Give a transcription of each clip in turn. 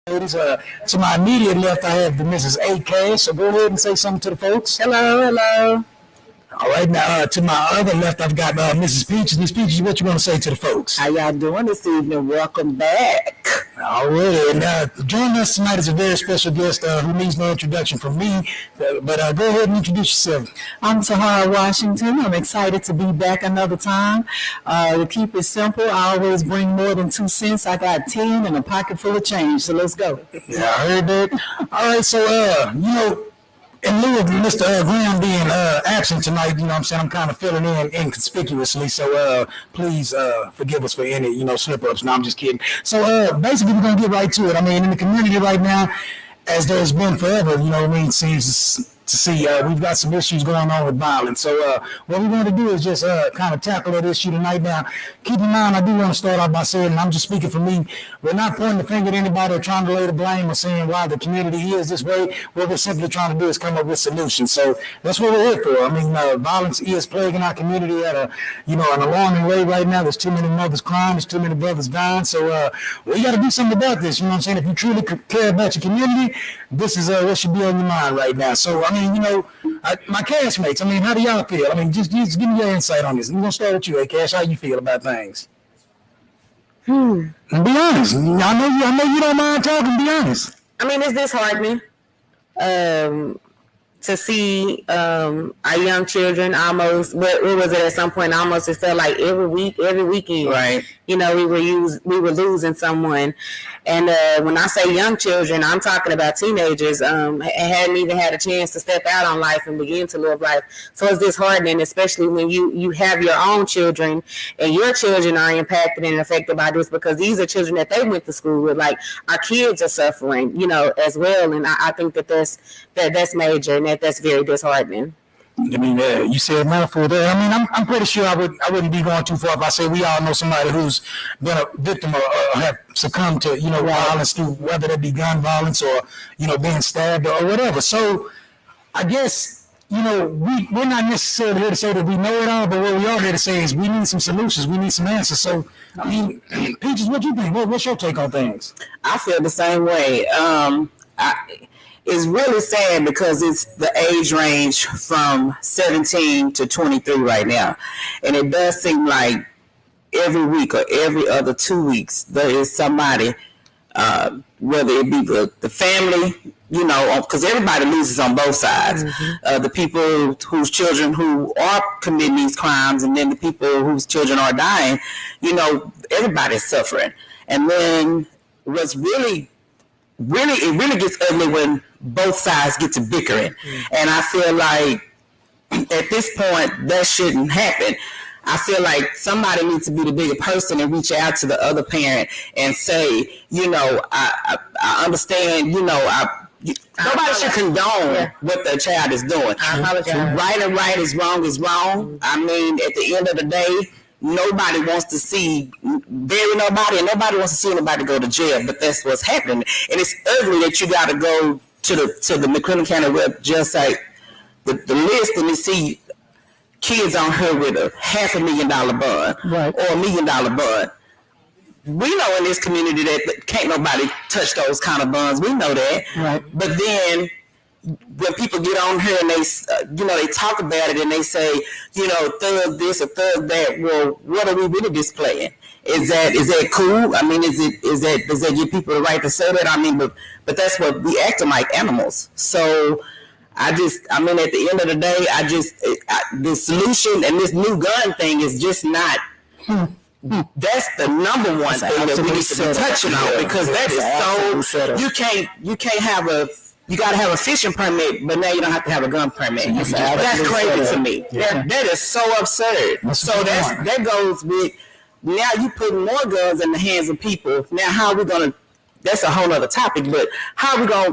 ladies. To my immediate left, I have the Mrs. A. Cash. So go ahead and say something to the folks. Hello, hello. All right, now to my other left, I've got Mrs. Peaches. Miss Peaches, what you want to say to the folks? How y'all doing this evening? Welcome back. All right, and joining us tonight is a very special guest who needs no introduction from me. But go ahead and introduce yourself. I'm Tihara Washington. I'm excited to be back another time. To keep it simple, I always bring more than 2 cents. I got 10 and a pocket full of change, so let's go. Yeah, I heard that. All right, so, in lieu of Mr. Graham being absent tonight, you know what I'm saying, I'm kind of filling in inconspicuously, so please forgive us for any, slip-ups. No, I'm just kidding. So basically, we're going to get right to it. I mean, in the community right now, as there's been forever, seems to see we've got some issues going on with violence. So what we want to do is just kind of tackle that issue tonight. Now, keep in mind, I do want to start off by saying, and I'm just speaking for me, we're not pointing the finger at anybody or trying to lay the blame or saying why the community is this way. What we're simply trying to do is come up with solutions. So that's what we're here for. I mean, violence is plaguing our community at an alarming rate right now. There's too many mothers crying. There's too many brothers dying. So we got to do something about this. You know what I'm saying? If you truly care about your community, this is what should be on your mind right now. So, my castmates, how do y'all feel? Just give me your insight on this. I'm going to start with you, Cash. How you feel about things? Be honest. I know you don't mind talking. Be honest. It's disheartening to see our young children almost, what was it at some point, almost it felt like every weekend, right? We were losing someone. And when I say young children, I'm talking about teenagers hadn't even had a chance to step out on life and begin to live life. So it's disheartening, especially when you have your own children and your children are impacted and affected by this, because these are children that they went to school with. Like, our kids are suffering, as well. And I think that's major, and that's very disheartening. You said a mouthful there. I'm pretty sure I wouldn't be going too far if I say we all know somebody who's been a victim or have succumbed to, violence, through whether that be gun violence or, being stabbed or whatever. So I guess, we're not necessarily here to say that we know it all, but what we are here to say is we need some solutions. We need some answers. So, Peaches, what do you think? What's your take on things? I feel the same way. It's really sad because it's the age range from 17 to 23 right now. And it does seem like every week or every other 2 weeks, there is somebody, whether it be the family, because everybody loses on both sides. Mm-hmm. The people whose children who are committing these crimes, and then the people whose children are dying, everybody's suffering. And then what's really gets ugly when both sides get to bickering. And I feel like at this point that shouldn't happen. I feel like somebody needs to be the bigger person and reach out to the other parent and say, I understand, nobody should condone what their child is doing. I apologize. Right and right is wrong is wrong. At the end of the day, nobody wants to see bury nobody, and nobody wants to see anybody go to jail. But that's what's happening, and it's ugly that you got to go to the McLennan County Rep just like the list, and you see kids on her with a $500,000 bond, right, or $1 million bond. We know in this community that can't nobody touch those kind of bonds. We know that, right? But then when people get on here and they, they talk about it and they say, thug this or thug that. Well, what are we really displaying? Is that cool? Does that give people the right to say that? But that's what we acting like animals. So at the end of the day, the solution and this new gun thing is just not. That's the number one thing that we need to be touching on, because that is so. You can't have you got to have a fishing permit, but now you don't have to have a gun permit. That's crazy to me. Yeah. That is so absurd. That goes with, now you putting more guns in the hands of people. Now how are we gonna? That's a whole other topic. But how are we gonna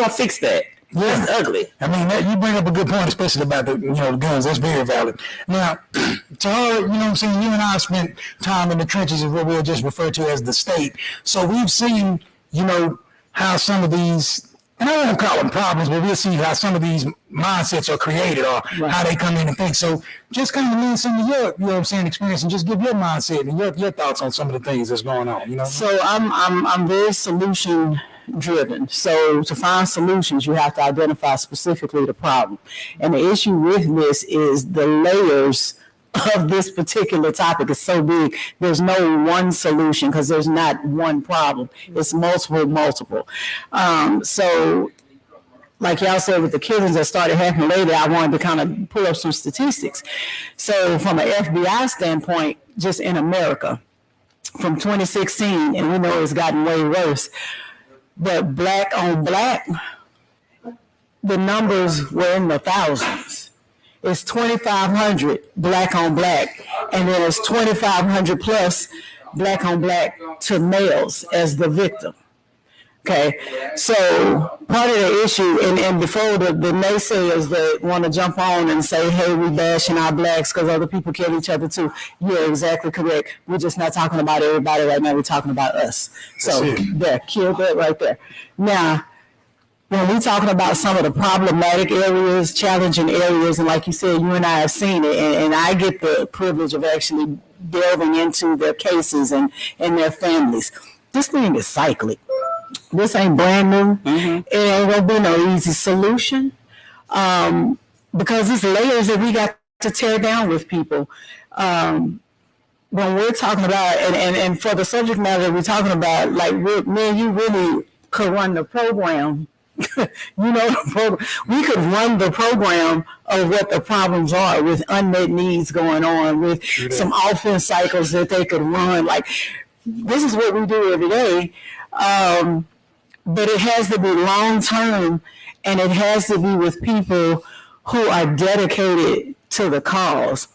fix that? Yeah. That's ugly. You bring up a good point, especially about the guns. That's very valid. Now, Tihara, what I'm saying, you and I spent time in the trenches of what we'll just refer to as the state. So we've seen, how some of these and I won't call them problems, but we'll see how some of these mindsets are created or how they come in and think. So just kind of learn some of your, you know what I'm saying, experience and just give your mindset and your thoughts on some of the things that's going on, you know? So I'm very solution driven. So to find solutions, you have to identify specifically the problem. And the issue with this is the layers of this particular topic is so big. There's no one solution because there's not one problem. It's multiple. So like y'all said with the killings that started happening later, I wanted to kind of pull up some statistics. So from an FBI standpoint, just in America, from 2016, and we know it's gotten way worse, but black on black, the numbers were in the thousands. It's 2,500 black on black, and then it's 2,500 plus black on black to males as the victim. Okay, so part of the issue, and before the naysayers that want to jump on and say, hey, we bashing our blacks because other people kill each other too, you're exactly correct. We're just not talking about everybody right now. We're talking about us. So there, kill that right there. Now, when we're talking about some of the problematic areas, challenging areas, and like you said, you and I have seen it, and I get the privilege of actually delving into their cases and their families. This thing is cyclic. This ain't brand new. It ain't gonna be no easy solution because it's layers that we got to tear down with people. When we're talking about, and for the subject matter we're talking about, like me and you really could run the program. You know, we could run the program of what the problems are with unmet needs going on, with some offense cycles that they could run. Like, this is what we do every day. But it has to be long term, and it has to be with people who are dedicated to the cause.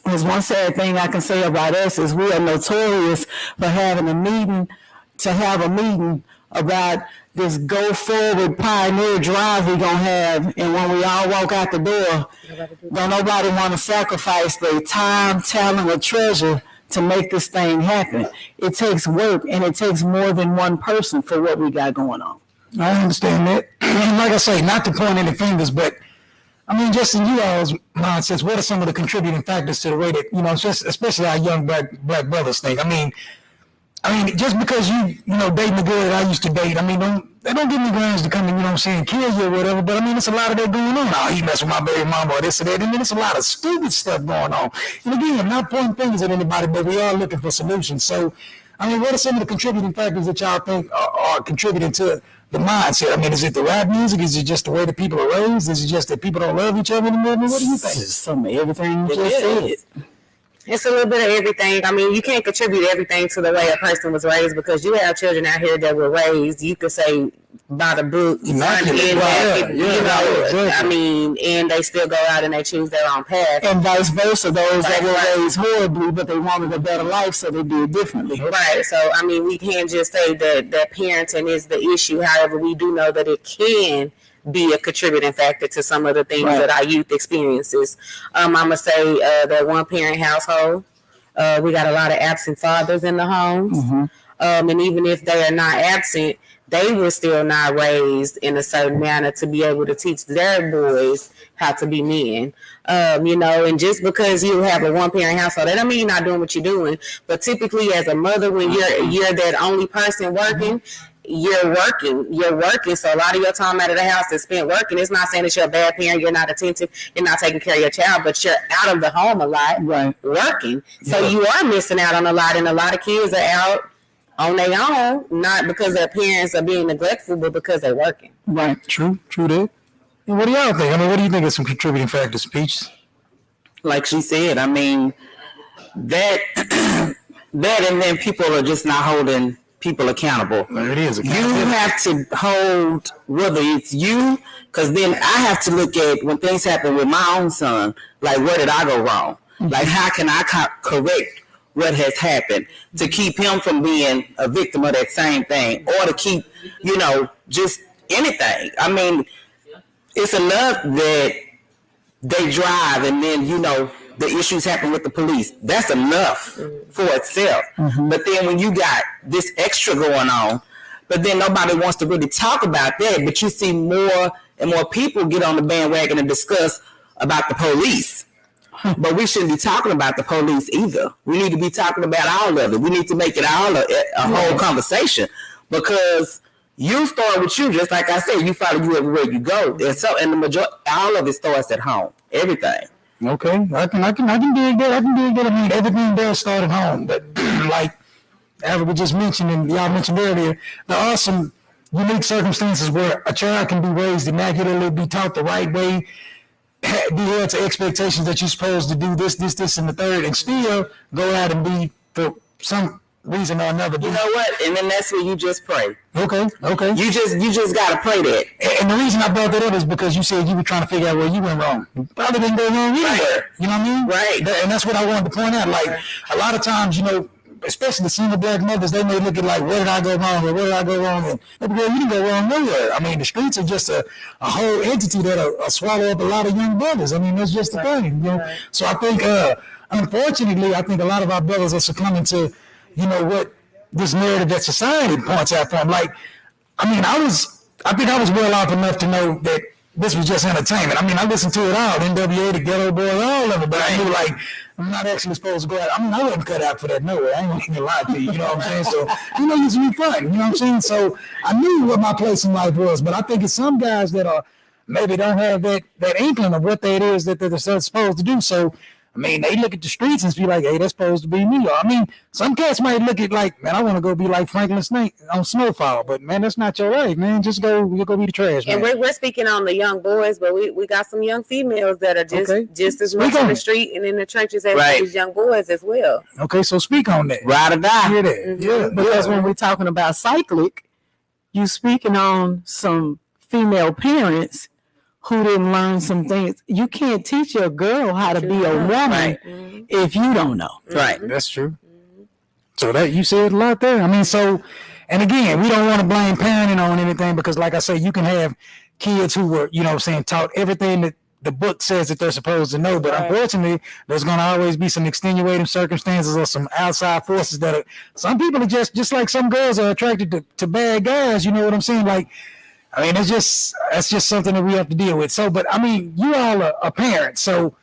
There's one sad thing I can say about us is we are notorious for having a meeting about this go forward pioneer drive we're gonna have, and when we all walk out the door, don't nobody want to sacrifice their time, talent, or treasure to make this thing happen. It takes work, and it takes more than one person for what we got going on. I understand that. And like I say, not to point any fingers, but I mean, just in you all's mindsets, what are some of the contributing factors to the way that, you know, just especially our young black brothers think? I mean, just because you dating the girl that I used to date, I mean, they don't give me grounds to come and, you know what I'm saying, kill you or whatever, but I mean, it's a lot of that going on. Oh, he messed with my baby mama or this or that, and then it's a lot of stupid stuff going on. And again, I'm not pointing fingers at anybody, but we are looking for solutions. So, I mean, what are some of the contributing factors that y'all think are contributing to the mindset? I mean, is it the rap music? Is it just the way that people are raised? Is it just that people don't love each other anymore? I mean, what do you think? It's some of everything you just said. It's a little bit of everything. I mean, you can't contribute everything to the way a person was raised because you have children out here that were raised, you could say, by the book. I mean, and they still go out and they choose their own path. And vice versa, those that were raised horribly, but they wanted a better life, so they did differently. Right. So, I mean, we can't just say that parenting is the issue. However, we do know that it can be a contributing factor to some of the things that our youth experiences. I'm going to say that one parent household, we got a lot of absent fathers in the homes. And even if they are not absent, they were still not raised in a certain manner to be able to teach their boys how to be men. And just because you have a one parent household, that don't mean you're not doing what you're doing. But typically as a mother, when you're that only person working, you're working. So a lot of your time out of the house is spent working. It's not saying that you're a bad parent, you're not attentive, you're not taking care of your child, but you're out of the home a lot, working. So you are missing out on a lot, and a lot of kids are out on their own, not because their parents are being neglectful, but because they're working. Right. True that. And what do y'all think? I mean, what do you think are some contributing factors, Peach? Like she said, I mean, that and then people are just not holding people accountable. It is. You have to hold, whether it's you, because then I have to look at when things happen with my own son, like where did I go wrong? Like how can I correct what has happened to keep him from being a victim of that same thing, or to keep, just anything. I mean, it's enough that they drive and then, the issues happen with the police. That's enough for itself. But then when you got this extra going on, but then nobody wants to really talk about that. But you see more and more people get on the bandwagon and discuss about the police. But we shouldn't be talking about the police either. We need to be talking about all of it. We need to make it all a whole conversation, because you start with you, just like I said, you follow you everywhere you go. And the majority, all of it starts at home. Everything. Okay, I can dig that. I can dig that. I mean, everything does start at home, but like Albert just mentioned and y'all mentioned earlier, there are some unique circumstances where a child can be raised immaculately, be taught the right way, be held to expectations that you're supposed to do this, and the third, and still go out and be, for some reason or another. You know what? And then that's where you just pray. Okay. You just gotta pray that. And the reason I brought that up is because you said you were trying to figure out where you went wrong. You probably didn't go wrong anywhere. Right. You know what I mean? Right. And that's what I wanted to point out. Like, a lot of times, you know, especially the single black mothers, they may look at like, where did I go wrong? Or where did I go wrong? And girl, you didn't go wrong nowhere. I mean, the streets are just a whole entity that'll swallow up a lot of young brothers. I mean, that's just the thing, you know. Right. So I think, unfortunately, I think a lot of our brothers are succumbing to, you know, what this narrative that society points out for them. Like, I mean, I think I was well off enough to know that this was just entertainment. I mean, I listened to it all, NWA, the Ghetto Boys, all of it, but I knew, like, I'm not actually supposed to go out. I mean, I wasn't cut out for that nowhere. I ain't gonna even lie to you, you know what I'm saying? So, you know, it's really fun, you know what I'm saying? So I knew what my place in life was, but I think it's some guys that are maybe don't have that inkling of what that is that they're supposed to do. So, I mean, they look at the streets and be like, hey, that's supposed to be me. Or, I mean, some cats might look at like, man, I want to go be like Franklin Snake on Snowfall. But, man, that's not your life, man. Just go be the trash, man. And we're speaking on the young boys, but we got some young females that are just as much in the street and in the trenches as these young boys as well. Okay, so speak on that. Ride or die. Hear that. Yeah. Because when we're talking about cyclic, you speaking on some female parents who didn't learn some things. You can't teach a girl how to be a woman if you don't know. Right. That's true. So that you said a lot there. I mean, so, and again, we don't want to blame parenting on anything because, like I say, you can have kids who were, you know what I'm saying, taught everything that the book says that they're supposed to know. But unfortunately, there's going to always be some extenuating circumstances or some outside forces that are, some people are just like some girls are attracted to bad guys. You know what I'm saying? Like, I mean, that's just something that we have to deal with. So, but I mean, you all are parents, so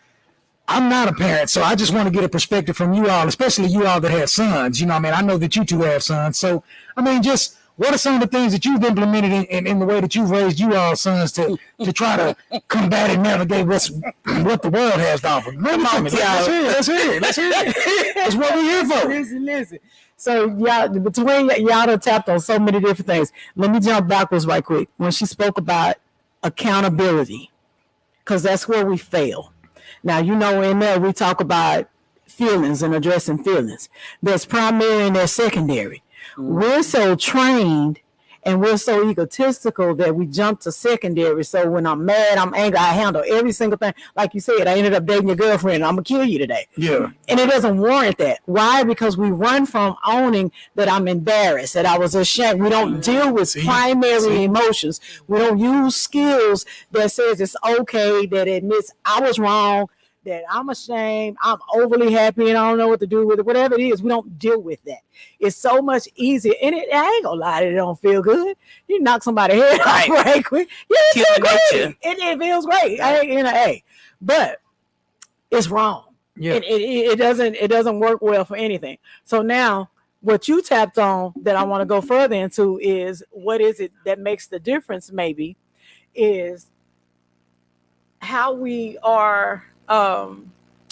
I'm not a parent. So I just want to get a perspective from you all, especially you all that have sons. You know what I mean? I know that you two have sons. So, I mean, just what are some of the things that you've implemented in the way that you've raised you all sons to try to combat and navigate what the world has to offer? Let's hear it. That's what we're here for. Listen. So y'all, between y'all done tapped on so many different things. Let me jump backwards right quick. When she spoke about accountability, because that's where we fail. Now, you know, in there we talk about feelings and addressing feelings. There's primary and there's secondary. We're so trained and we're so egotistical that we jump to secondary. So when I'm mad, I'm angry, I handle every single thing. Like you said, I ended up dating your girlfriend. I'm going to kill you today. Yeah. And it doesn't warrant that. Why? Because we run from owning that I'm embarrassed, that I was ashamed. We don't deal with primary emotions. We don't use skills that says it's okay, that admits I was wrong, that I'm ashamed, I'm overly happy and I don't know what to do with it. Whatever it is, we don't deal with that. It's so much easier. And I ain't gonna lie, it don't feel good. You knock somebody's head off right quick. Yeah, it feels great. It feels great. But it's wrong. Yeah. It doesn't work well for anything. So now what you tapped on that I want to go further into is what is it that makes the difference maybe is how we are how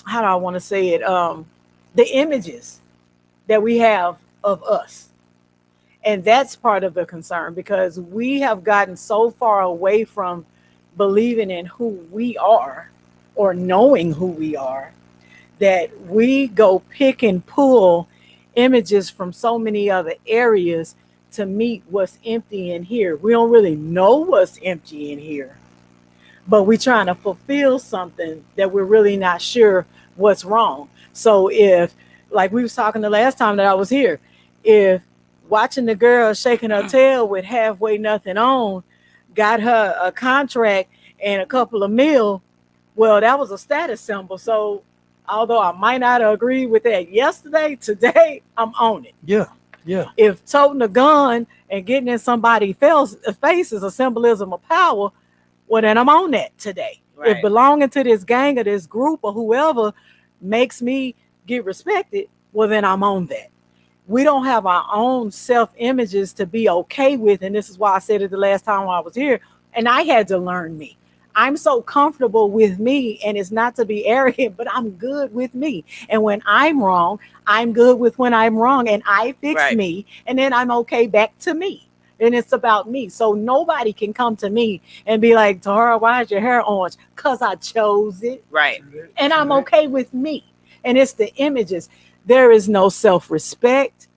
do I want to say it? The images that we have of us. And that's part of the concern because we have gotten so far away from believing in who we are or knowing who we are that we go pick and pull images from so many other areas to meet what's empty in here. We don't really know what's empty in here, but we're trying to fulfill something that we're really not sure what's wrong. So if, like we was talking the last time that I was here, if watching the girl shaking her tail with halfway nothing on got her a contract and a couple of mil, well, that was a status symbol. So although I might not agree with that yesterday, today I'm on it. Yeah. Yeah. If toting a gun and getting in somebody's face is a symbolism of power, well, then I'm on that today. Right. If belonging to this gang or this group or whoever makes me get respected, well, then I'm on that. We don't have our own self-images to be okay with. And this is why I said it the last time I was here. And I had to learn me. I'm so comfortable with me, and it's not to be arrogant, but I'm good with me. And when I'm wrong, I'm good with when I'm wrong, and I fix me, and then I'm okay back to me. And it's about me. So nobody can come to me and be like, Tihara, why is your hair orange? Because I chose it. Right. And I'm okay with me. And it's the images. There is no self-respect.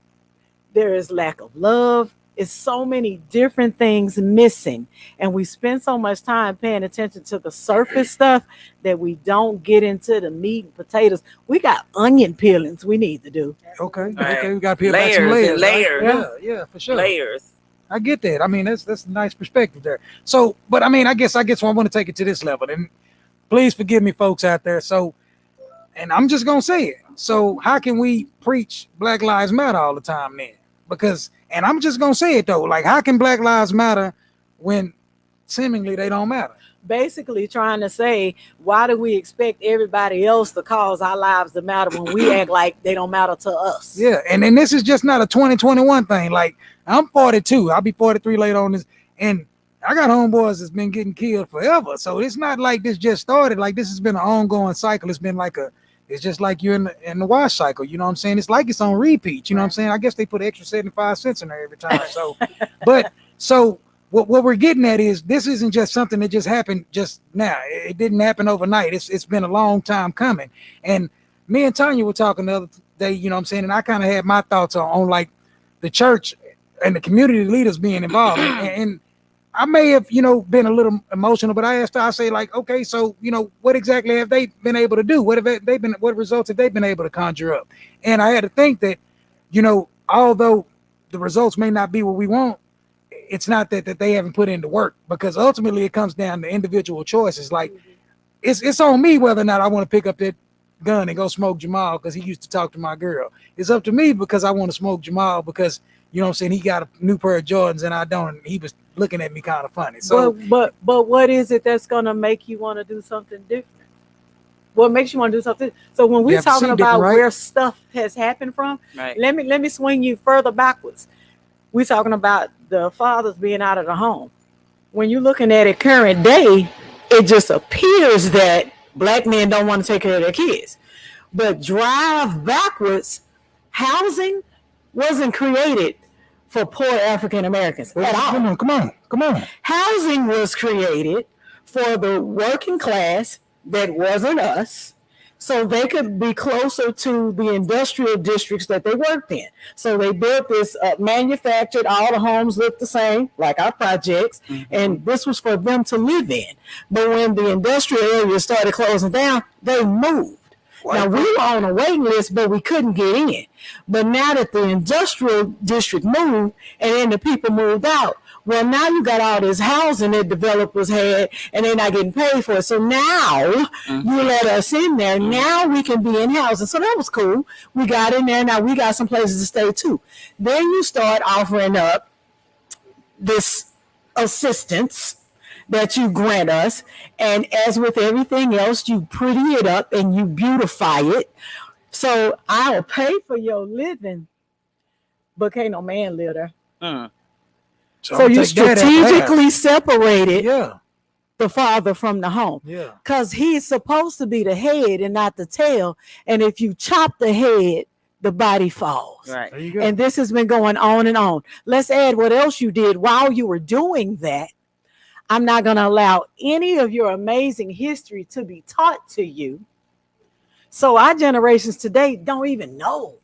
There is lack of love. It's so many different things missing. And we spend so much time paying attention to the surface stuff that we don't get into the meat and potatoes. We got onion peelings we need to do. Okay. Right. Okay. We got to peel back some layers. Layers. Right? Yeah, for sure. Layers. I get that. I mean, that's a nice perspective there. So, but I mean, I guess I want to take it to this level. And please forgive me, folks out there. So, and I'm just going to say it. So how can we preach Black Lives Matter all the time then? Because, and I'm just going to say it though, like how can Black Lives matter when seemingly they don't matter? Basically trying to say, why do we expect everybody else to cause our lives to matter when we act like they don't matter to us? Yeah, and this is just not a 2021 thing. Like, I'm 42. I'll be 43 later on this, and I got homeboys that's been getting killed forever. So it's not like this just started. Like, this has been an ongoing cycle. It's been like it's just like you're in the wash cycle. You know what I'm saying? It's like it's on repeat. You know what I'm saying? I guess they put extra 75 cents in there every time. So, What we're getting at is this isn't just something that just happened just now. It didn't happen overnight. It's been a long time coming. And me and Tanya were talking the other day, you know what I'm saying? And I kind of had my thoughts on like the church and the community leaders being involved. And I may have, been a little emotional, but I asked her, I say like, okay, so, what exactly have they been able to do? What results have they been able to conjure up? And I had to think that, although the results may not be what we want, it's not that they haven't put into work, because ultimately it comes down to individual choices. Like it's on me whether or not I want to pick up that gun and go smoke Jamal because he used to talk to my girl. It's up to me because I want to smoke Jamal because, you know what I'm saying, he got a new pair of Jordans and I don't, and he was looking at me kind of funny. So but what is it that's gonna make you want to do something different? What makes you want to do something? So when we're talking about where stuff has happened from, let me swing you further backwards. We're talking about the fathers being out of the home. When you're looking at it current day, it just appears that Black men don't want to take care of their kids. But drive backwards, housing wasn't created for poor African Americans at all. Come on. Housing was created for the working class that wasn't us, so they could be closer to the industrial districts that they worked in. So they built this manufactured, all the homes looked the same, like our projects, and this was for them to live in. But when the industrial areas started closing down, they moved. Now, we were on a waiting list, but we couldn't get in. But now that the industrial district moved and then the people moved out, well, now you got all this housing that developers had and they're not getting paid for it. So now you let us in there. Now we can be in housing. So that was cool. We got in there. Now we got some places to stay too. Then you start offering up this assistance that you grant us. And as with everything else, you pretty it up and you beautify it. So I'll pay for your living, but can't no man live there. So you strategically separated the father from the home. Yeah. Because he's supposed to be the head and not the tail. And if you chop the head, the body falls. Right. There you go. And this has been going on and on. Let's add what else you did while you were doing that. I'm not going to allow any of your amazing history to be taught to you. So our generations today don't even know.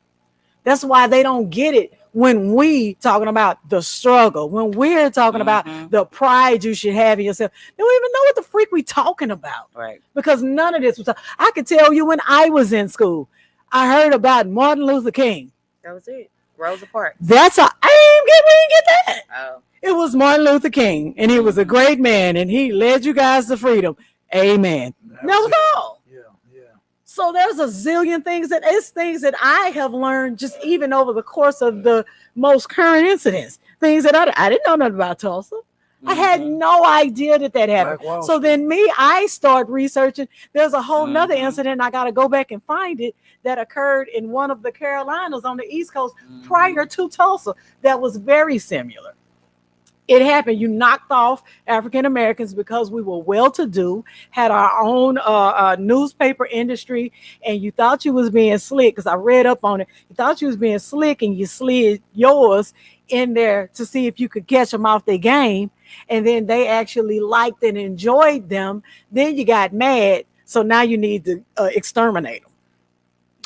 That's why they don't get it when we talking about the struggle, when we're talking about the pride you should have in yourself. They don't even know what the freak we talking about. Right. Because none of this was, I could tell you when I was in school, I heard about Martin Luther King. That was it. Rosa Parks. That's we didn't get that. Oh. It was Martin Luther King, and he was a great man, and he led you guys to freedom. Amen. That was all. Yeah. So there's a zillion things that I have learned just even over the course of the most current incidents. Things that I didn't know nothing about Tulsa. I had no idea that happened. So then I start researching. There's a whole nother incident. I got to go back and find it that occurred in one of the Carolinas on the East Coast prior to Tulsa that was very similar. It happened. You knocked off African Americans because we were well-to-do, had our own newspaper industry, and you thought you was being slick, because I read up on it. You thought you was being slick, and you slid yours in there to see if you could catch them off their game, and then they actually liked and enjoyed them. Then you got mad, so now you need to exterminate them.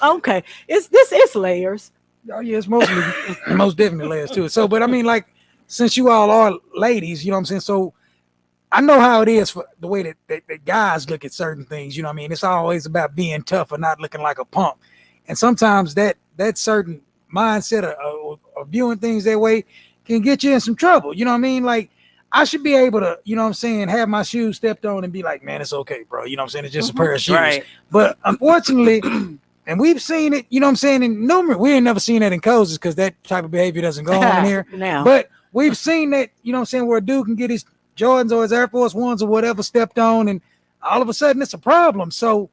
Okay, it's layers. Oh yeah, it's mostly most definitely layers to it. So, but I mean, like, since you all are ladies, you know what I'm saying? So I know how it is for the way that guys look at certain things, you know what I mean? It's always about being tough or not looking like a punk. And sometimes that certain mindset of viewing things that way can get you in some trouble. You know what I mean? Like, I should be able to, you know what I'm saying, have my shoes stepped on and be like, man, it's okay, bro. You know what I'm saying? It's just a pair of shoes. Right. But unfortunately, and we've seen it, you know what I'm saying, in numerous, we ain't never seen that in coaches because that type of behavior doesn't go on in here. Now. But we've seen that, you know what I'm saying, where a dude can get his Jordans or his Air Force Ones or whatever stepped on, and all of a sudden it's a problem. So,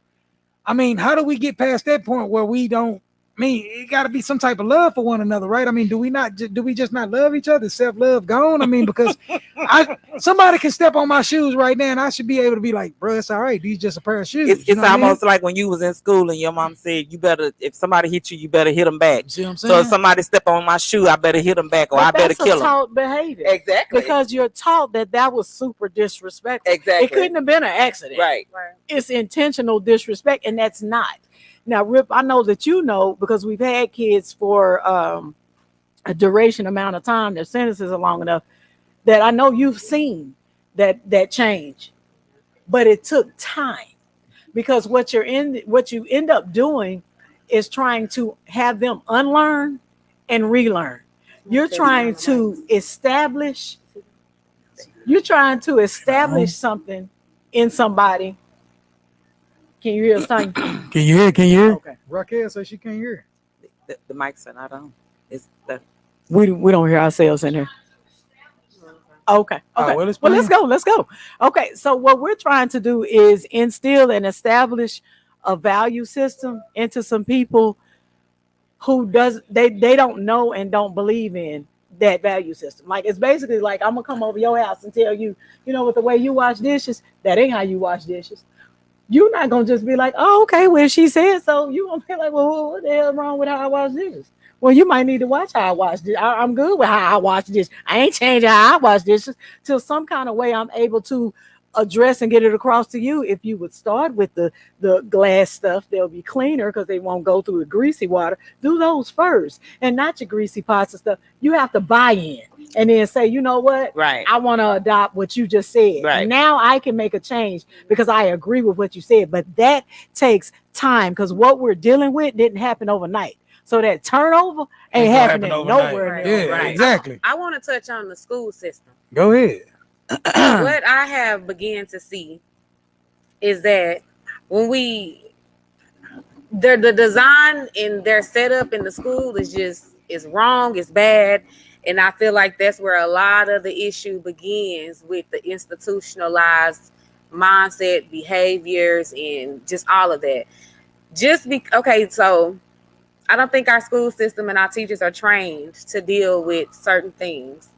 I mean, how do we get past that point where we don't, I mean, it got to be some type of love for one another, right? I mean, do we just not love each other? Self-love gone? I mean, because somebody can step on my shoes right now and I should be able to be like, bro, it's all right. These just a pair of shoes. It's almost like when you was in school and your mom said, you better, if somebody hit you, you better hit them back. See what I'm saying? So if somebody step on my shoe, I better hit them back, or I better kill them. That's taught behavior. Exactly. Because you're taught that was super disrespectful. Exactly. It couldn't have been an accident. Right. It's intentional disrespect, and that's not. Now, Rip, I know that you know, because we've had kids for a duration amount of time, their sentences are long enough, that I know you've seen that change. But it took time, because what you end up doing is trying to have them unlearn and relearn. You're trying to establish something in somebody. Can you hear us talking? Can you hear? Okay. Raquel says she can't hear. The mic's not on. It's the We don't hear ourselves in here. Okay. Well, let's go. Okay, so what we're trying to do is instill and establish a value system into some people who they don't know and don't believe in that value system. Like, it's basically like, I'm gonna come over your house and tell you, you know, with the way you wash dishes, that ain't how you wash dishes. You're not gonna just be like, oh, okay, well, she said so. You're gonna be like, well, what the hell is wrong with how I wash dishes? Well, you might need to watch how I wash dishes. I'm good with how I wash dishes. I ain't changing how I wash dishes till some kind of way I'm able to address and get it across to you. If you would start with the glass stuff, they'll be cleaner because they won't go through the greasy water. Do those first, and not your greasy pots and stuff. You have to buy in and then say, you know what? right. I want to adopt what you just said. Right. Now I can make a change because I agree with what you said. But that takes time, because what we're dealing with didn't happen overnight. So that turnover ain't happening nowhere. Yeah, Right. exactly. I want to touch on the school system. Go ahead. What I have began to see is that when the design in their setup in the school is wrong, it's bad. And I feel like that's where a lot of the issue begins, with the institutionalized mindset, behaviors, and just all of that. So I don't think our school system and our teachers are trained to deal with certain things.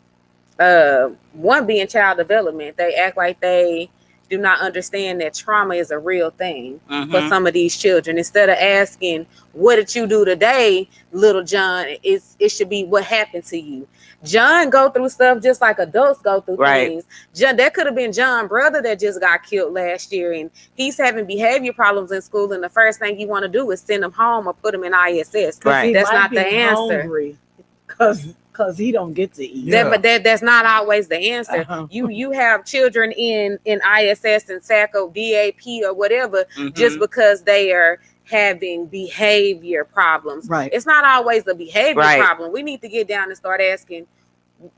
One being child development. They act like they do not understand that trauma is a real thing for some of these children. Instead of asking, what did you do today, little John? It should be, what happened to you? John go through stuff just like adults go through things. John, that could have been John's brother that just got killed last year, and he's having behavior problems in school, and the first thing you want to do is send him home or put him in ISS. Right. That's not the answer. Because he don't get to eat. But that's not always the answer. You have children in ISS and SACO, DAP, or whatever, just because they are having behavior problems. Right. It's not always the behavior problem. We need to get down and start asking,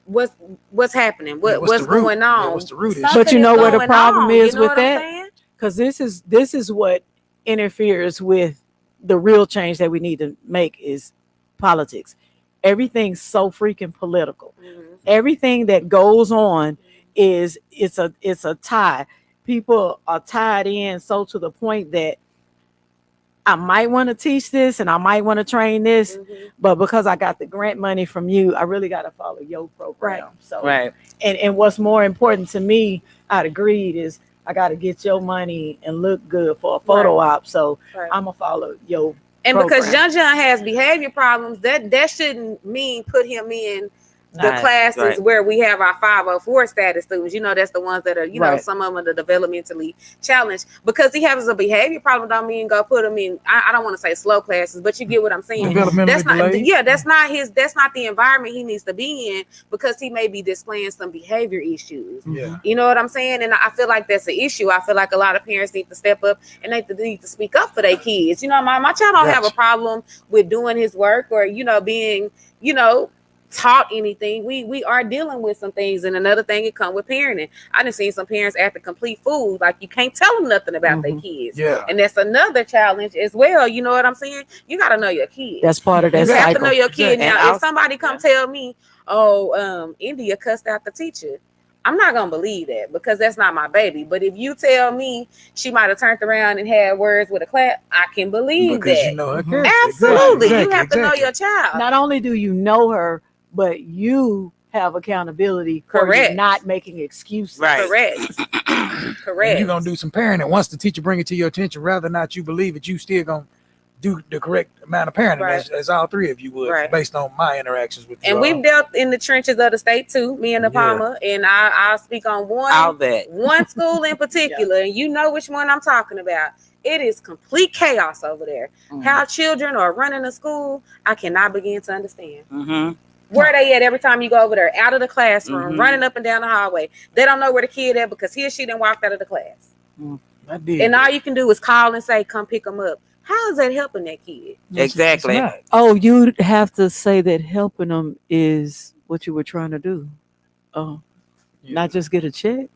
what's happening? What's going on? What's the root? But you know what the problem is with that? Because this is what interferes with the real change that we need to make is politics. Everything's so freaking political. Everything that goes on is it's a tie. People are tied in so to the point that I might want to teach this and I might want to train this, but because I got the grant money from you, I really got to follow your program. Right. So Right. And what's more important to me, I'd agreed, is I got to get your money and look good for a photo op. So I'm gonna follow your And program. because John has behavior problems, that shouldn't mean put him in the Right, classes right. where we have our 504 status students. You know, that's the ones that are, you know, Right. some of them are the developmentally challenged. Because he has a behavior problem, don't mean go put him in, I don't want to say slow classes, but you get what I'm saying. Developmentally That's not, delayed. yeah, that's not the environment he needs to be in, because he may be displaying some behavior issues. Yeah. You know what I'm saying? And I feel like that's an issue. I feel like a lot of parents need to step up and they need to speak up for their kids. You know, my child don't have a problem with doing his work or, you know, being, you know, taught anything. We are dealing with some things. And another thing, it come with parenting. I done seen some parents act a complete fool, like you can't tell them nothing about their kids. Yeah. And that's another challenge as well. You know what I'm saying? You got to know your kid. That's part of that You have cycle. to know your kid. And Now, also- if somebody come tell me, oh, India cussed out the teacher, I'm not gonna believe that, because that's not my baby. But if you tell me she might have turned around and had words with a class, I can believe Because that. you know her character. Absolutely. Exactly, You have to know exactly. your child. Not only do you know her, but you have accountability for Correct. you not making excuses. Right. Correct. And Correct. you're gonna do some parenting. Once the teacher bring it to your attention, rather not you believe it, you still gonna do the correct amount of parenting, Right. as all three of you would, Right. based on my interactions with you. And we've dealt in the trenches of the state too, me and the Yeah. Palmer, and I'll speak on All that. one school in particular, and you know which one I'm talking about. It is complete chaos over there. How children are running a school, I cannot begin to understand. Mm-hmm. Where they at every time you go over there, out of the classroom, Mhm. running up and down the hallway. They don't know where the kid at because he or she done walked out of the class. I did. And all you can do is call and say, come pick them up. How is that helping that kid? Exactly. It's not. Oh, you have to say that helping them is what you were trying to do. Oh, Yeah. not just get a check.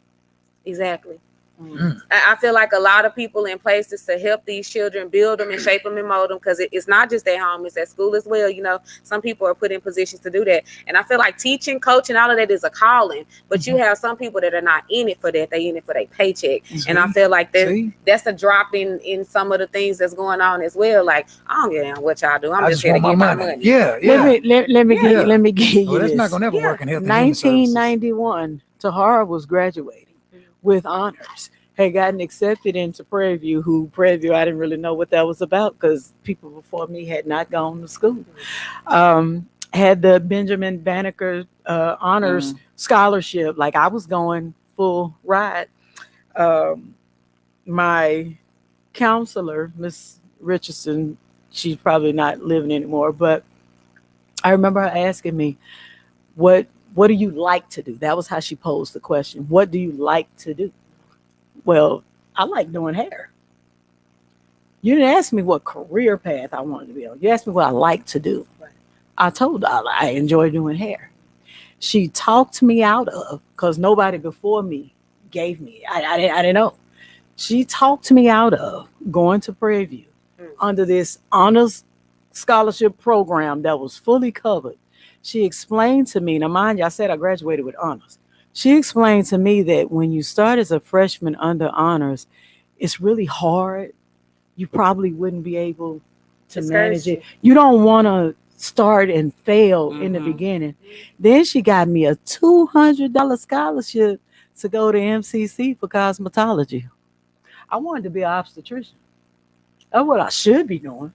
Exactly. Mm. I feel like a lot of people in places to help these children, build them and shape them and mold them, because it's not just at home, it's at school as well. You know, some people are put in positions to do that. And I feel like teaching, coaching, all of that is a calling, but you have some people that are not in it for that. They in it for their paycheck. And I feel like See? that's a drop in some of the things that's going on as well. Like, I don't get what y'all do. I'm I just just here to want get my my money. money. Yeah, yeah. Let me Yeah. let me give you Well, that's this. not gonna never Yeah. work in health and human services. 1991, Tihara was graduating with honors. Had gotten accepted into Prairie View, I didn't really know what that was about because people before me had not gone to school. Had the Benjamin Banneker honors scholarship, like I was going full ride. My counselor, Miss Richardson, she's probably not living anymore, but I remember her asking me, what do you like to do? That was how she posed the question. What do you like to do? Well, I like doing hair. You didn't ask me what career path I wanted to be on. You asked me what I like to do. I told her I enjoy doing hair. She talked me out of, because nobody before me gave me, I didn't know. She talked me out of going to Prairie View under this honors scholarship program that was fully covered. She explained to me, now mind you, I said I graduated with honors. She explained to me that when you start as a freshman under honors, it's really hard. You probably wouldn't be able to manage it. You don't want to start and fail in the beginning. Then she got me a $200 scholarship to go to MCC for cosmetology. I wanted to be an obstetrician. That's what I should be doing.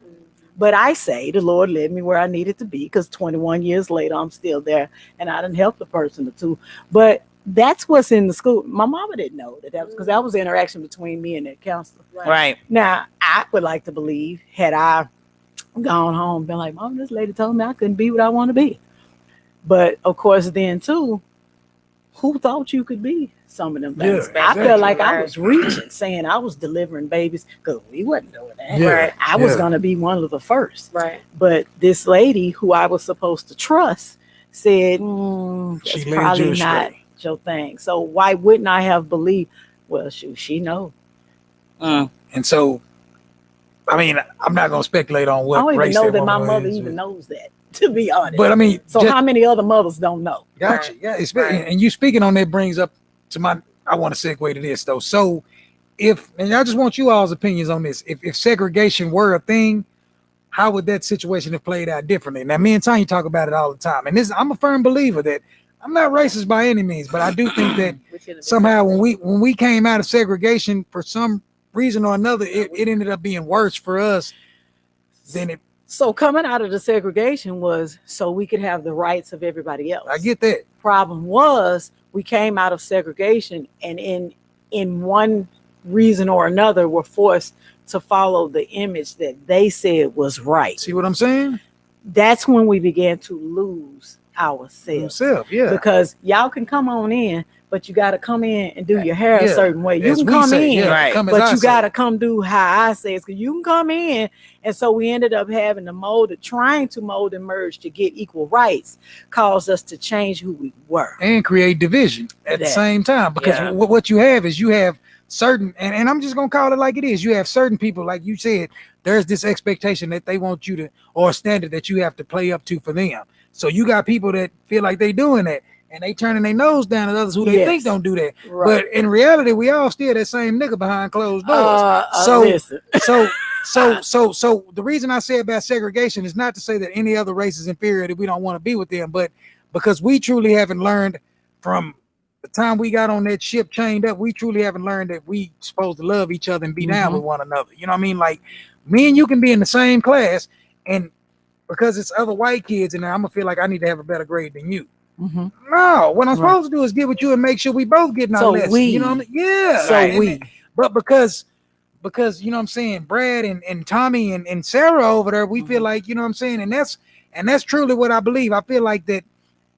But I say the Lord led me where I needed to be, because 21 years later, I'm still there and I didn't help the person or two. But that's what's in the school. My mama didn't know that was because that was the interaction between me and that counselor. Right. Now, I would like to believe, had I gone home, been like, Mom, this lady told me I couldn't be what I want to be. But of course, then too, who thought you could be some of them things? Yeah, I felt like I right. was reaching, saying I was delivering babies, because we wasn't doing that. Yeah, Right. I was yeah. going to be one of the first. Right. But this lady who I was supposed to trust said, She that's led probably you not astray. your thing. So why wouldn't I have believed? Well, shoot, she know. And so I mean, I'm not gonna speculate on I what don't even race know that my woman mother is, even knows that, to be honest. But I mean, so how many other mothers don't know? Gotcha. Yeah, and you speaking on that brings up to my. I want to segue to this though. So, and I just want you all's opinions on this. If segregation were a thing, how would that situation have played out differently? Now, me and Tanya talk about it all the time, and I'm a firm believer that I'm not racist by any means, but I do think that somehow when we came out of segregation for some reason or another, it ended up being worse for us than it. So coming out of the segregation was so we could have the rights of everybody else. I get that. Problem was we came out of segregation and in one reason or another were forced to follow the image that they said was right. See what I'm saying? That's when we began to lose ourselves. Yeah. Because y'all can come on in, but you got to come in and do your hair a certain way. You can come in, but you got to come do how I say it. Because you can come in. And so we ended up having to trying to mold and merge to get equal rights caused us to change who we were. And create division at the same time. Because what you have is you have certain, and I'm just going to call it like it is. You have certain people, like you said, there's this expectation that they want you to, or a standard that you have to play up to for them. So you got people that feel like they doing that. And they turning their nose down at others who they think don't do that. Right. But in reality, we all still that same nigga behind closed doors. So the reason I say about segregation is not to say that any other race is inferior, that we don't want to be with them, but because we truly haven't learned from the time we got on that ship chained up, we truly haven't learned that we supposed to love each other and be down with one another. You know what I mean? Like me and you can be in the same class, and because it's other white kids, and I'm gonna feel like I need to have a better grade than you. Mm-hmm. No, what I'm supposed to do is get with you and make sure we both getting our lessons. You know what I mean? Yeah. So but because you know what I'm saying, Brad and Tommy and Sarah over there, we feel like, you know what I'm saying, and that's truly what I believe. I feel like that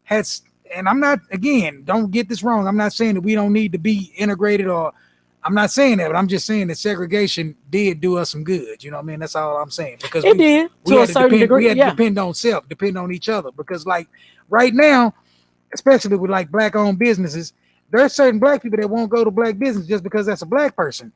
has, and I'm not, again, don't get this wrong. I'm not saying that we don't need to be integrated, or I'm not saying that, but I'm just saying that segregation did do us some good. You know what I mean? That's all I'm saying. Because it did to a certain degree. We had to depend on self, depend on each other. Because like right now, especially with like black-owned businesses, there are certain black people that won't go to black business just because that's a black person.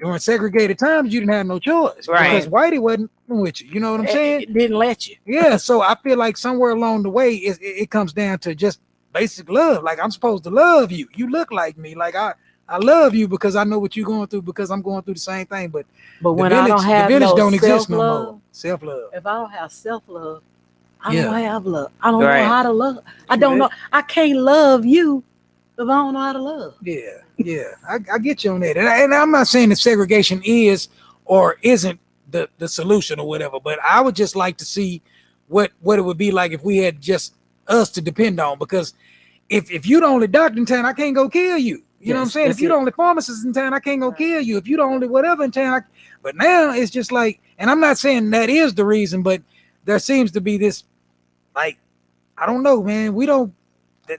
During segregated times, you didn't have no choice, because Whitey wasn't with you. You know what I'm saying? It didn't let you. Yeah, so I feel like somewhere along the way, it comes down to just basic love. Like I'm supposed to love you. You look like me. Like I love you because I know what you're going through, because I'm going through the same thing. But when I don't have don't exist no more. Self-love. If I don't have self-love, I don't have love. I don't know how to love. I don't know. I can't love you if I don't know how to love. Yeah. I get you on that. And I'm not saying that segregation is or isn't the solution or whatever, but I would just like to see what it would be like if we had just us to depend on. Because if you're the only doctor in town, I can't go kill you. You know what I'm saying? If you're the only pharmacist in town, I can't go kill you. If you're the only whatever in town, but now it's just like, and I'm not saying that is the reason, but there seems to be this, like, I don't know, man. We don't, that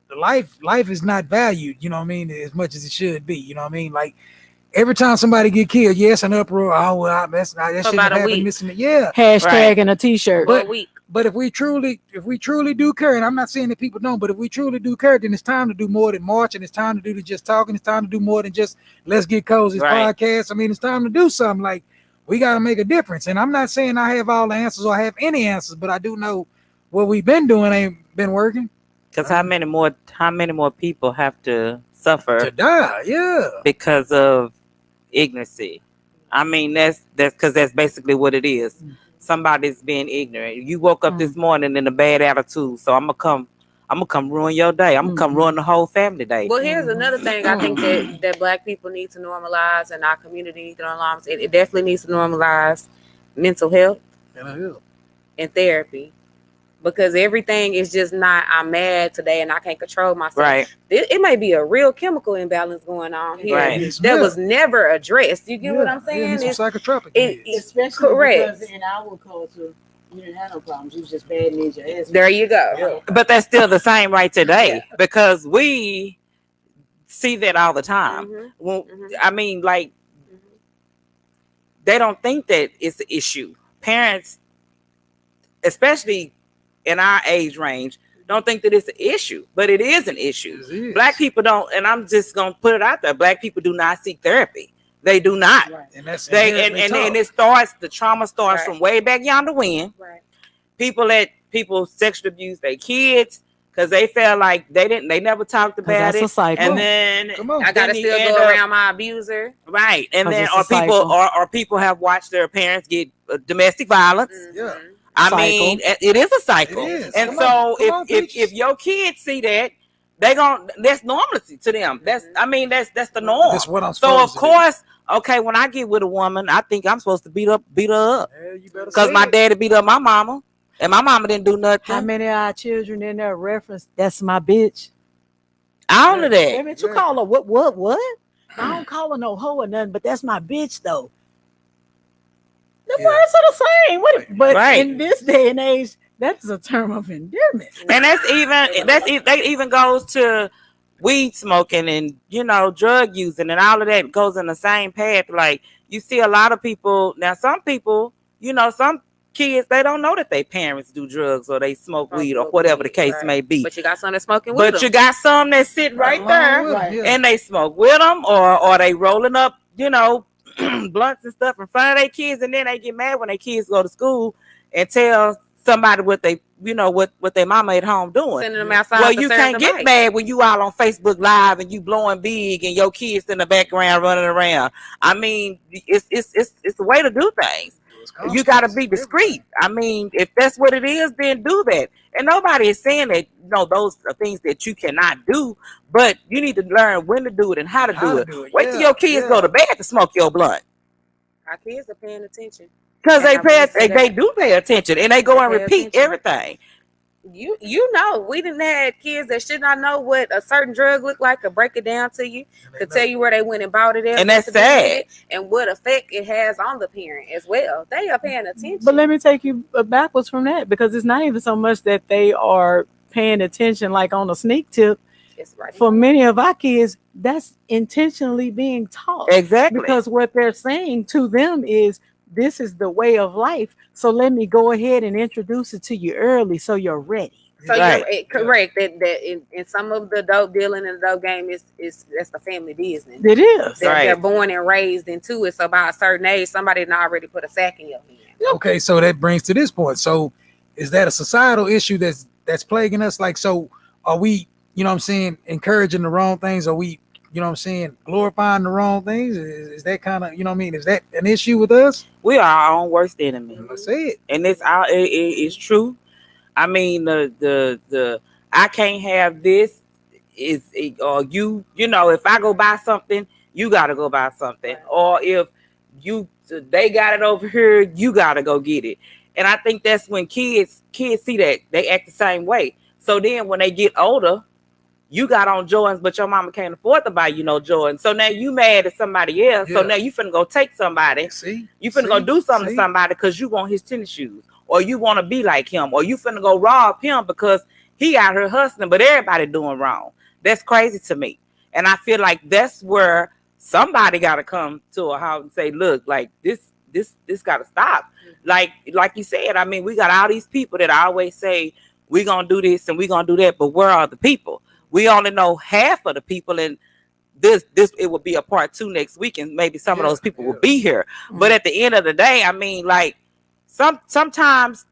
the life is not valued, you know what I mean, as much as it should be, you know what I mean? Like every time somebody get killed, yes, an uproar. Oh, well, that shouldn't have happened. Missing it. Yeah. Hashtag and a t-shirt. But if we truly do care, and I'm not saying that people don't, but if we truly do care, then it's time to do more than march, and it's time to do just talking. It's time to do more than just let's get cozy podcast. I mean, it's time to do something. Like we got to make a difference. And I'm not saying I have all the answers or have any answers, but I do know what we've been doing ain't been working. Because how many more people have to suffer to die? Yeah, because of ignorancy. I mean, that's because that's basically what it is. Somebody's being ignorant. You woke up this morning in a bad attitude, so I'm gonna come ruin your day. I'm gonna come ruin the whole family day. Well, here's another thing I think that Black people need to normalize, and our community needs to normalize. It definitely needs to normalize mental health and therapy, because everything is just not, I'm mad today and I can't control myself. Right. It may be a real chemical imbalance going on here that was never addressed. You get what I'm saying? It's psychotropic. Especially because in our culture, you didn't have no problems. You was just bad and need your ass. There you go. Yeah. But that's still the same right today because we see that all the time. I mean, like, they don't think that it's an issue. Parents, especially in our age range, don't think that it's an issue, but it is an issue. Black people don't, and I'm just gonna put it out there, Black people do not seek therapy. They do not. Right. And that's They inherently and tough. it starts. The trauma starts Right. from way back yonder when Right. people sexually abuse their kids because they felt like they never talked about that's it, a cycle. and then Come on. I gotta then you still end go up- around my abuser. right, and 'Cause then it's or a people cycle. or people have watched their parents get domestic violence. Yeah. I Cycle. mean, it is a cycle, It is. and Come so on. Come on, if Peaches. your kids see that, that's normalcy to them. That's the norm. That's what I'm So supposed of to do. course, okay, when I get with a woman, I think I'm supposed to beat her up Yeah, you better because say my it. daddy beat up my mama, and my mama didn't do nothing. How many of our children in there reference, that's my bitch? All of Wait that. a minute, you call her what? I don't call her no hoe or nothing, but that's my bitch though. The Yeah. words are the same. But Right. in this day and age, that is a term of endearment. And that even goes to weed smoking and drug using and all of that goes in the same path. Like you see a lot of people now. Some people, some kids, they don't know that their parents do drugs or they smoke weed or whatever the case may be. But you got some that's smoking with But them. you got some that sit right along there with 'em, yeah. and they smoke with them or they rolling up, blunts and stuff in front of their kids, and then they get mad when their kids go to school and tell somebody what they, what their mama at home doing. Sending them outside. Well, to you serve can't them get right. mad when you all on Facebook Live and you blowing big and your kids in the background running around. I mean, it's the way to do things. You got to be discreet. I mean, if that's what it is, then do that. And nobody is saying that, those are things that you cannot do, but you need to learn when to do it and how to do it. Wait till your kids go to bed to smoke your blunt. Our kids are paying attention. Because And I will say they that. do pay attention and they go and They pay repeat attention. everything. We didn't have kids that should not know what a certain drug looked like, or break it down to you, could tell you where they went and bought it at, And that's what to do with sad. it, and what effect it has on the parent as well. They are paying attention. But let me take you backwards from that, because it's not even so much that they are paying attention like on a sneak tip. It's right. For many of our kids, that's intentionally being taught. Exactly. Because what they're saying to them is, this is the way of life. So let me go ahead and introduce it to you early so you're ready. So Right. you're correct that in some of the dope dealing and the dope game is that's the family business. It is. They're born and raised into it. So by a certain age, somebody done already put a sack in your hand. Okay, so that brings to this point. So is that a societal issue that's plaguing us? Like, so are we, encouraging the wrong things? Are we, glorifying the wrong things? Is that kind of, is that an issue with us? We are our own worst enemy. Let's say it. And it's true. I mean, the I can't have this or if I go buy something, you got to go buy something, or if they got it over here, you got to go get it. And I think that's when kids see that, they act the same way. So then when they get older, you got on Jordans, but your mama can't afford to buy you no Jordans. So now you mad at somebody else. So Yeah. now you finna go take somebody. See, You finna go do something to somebody because you want his tennis shoes, or you want to be like him, or you finna go rob him because he out here hustling, but everybody doing wrong. That's crazy to me. And I feel like that's where somebody got to come to a house and say, look, like this got to stop. Like you said, I mean, we got all these people that always say, we're going to do this and we're going to do that, but where are the people? We only know half of the people, and this it will be a part 2 next week, and maybe some of those people will be here. But at the end of the day, I mean, like sometimes